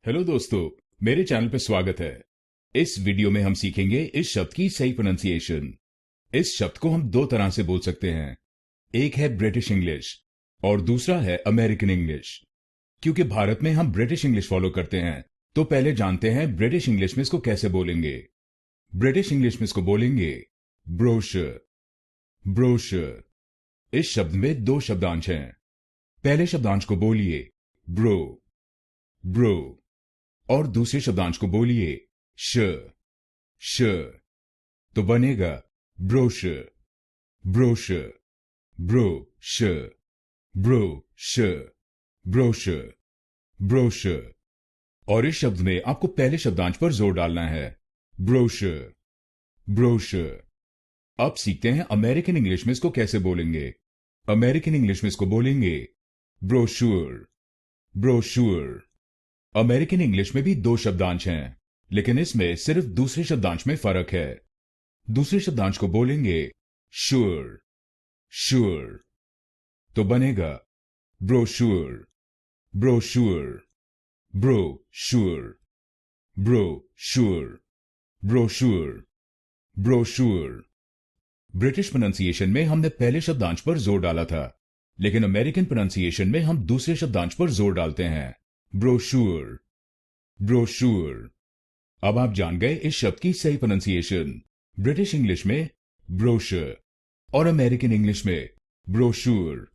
Hello दोस्तों, मेरे channel पर स्वागत है। इस वीडियो में हम सीखेंगे इस शब्द की सही प्रोनाउंसिएशन। इस शब्द को हम दो तरह से बोल सकते हैं। एक है ब्रिटिश इंग्लिश और दूसरा है अमेरिकन इंग्लिश। क्योंकि भारत में हम ब्रिटिश इंग्लिश फॉलो करते हैं, तो पहले जानते हैं ब्रिटिश इंग्लिश में इसको कैसे बोलेंगे। ब्रिटिश इंग्लिश में इसको बोलेंगे ब्रोशर। ब्रोशर। इस शब्द में दो शब्दांश हैं। पहले शब्दांश को बोलिए ब्रो। ब्रो। और दूसरे शब्दांश को बोलिए श। श। तो बनेगा ब्रोशर। ब्रोशर। ब्रो श। ब्रो श। ब्रोशर। ब्रोशर। और इस शब्द में आपको पहले शब्दांश पर जोर डालना है, ब्रोशर। ब्रोशर। अब सीखते हैं अमेरिकन इंग्लिश में इसको कैसे बोलेंगे। अमेरिकन इंग्लिश में इसको बोलेंगे ब्रोशूर। ब्रोशूर। अमेरिकन इंग्लिश में भी दो शब्दांश हैं, लेकिन इसमें सिर्फ दूसरे शब्दांश में फर्क है। दूसरे शब्दांश को बोलेंगे श्योर। श्योर। तो बनेगा ब्रोशूर। ब्रोशूर। ब्रोशूर। ब्रोशूर। ब्रोशूर। ब्रोशूर। ब्रिटिश प्रोनाउंसिएशन में हमने पहले शब्दांश पर जोर डाला था, लेकिन अमेरिकन प्रोनाउंसिएशन में हम दूसरे शब्दांश पर जोर डालते हैं, ब्रोशूर। ब्रोशूर। अब आप जान गए इस शब्द की सही प्रोनाउंसिएशन। ब्रिटिश इंग्लिश में ब्रोशर और अमेरिकन इंग्लिश में ब्रोशूर।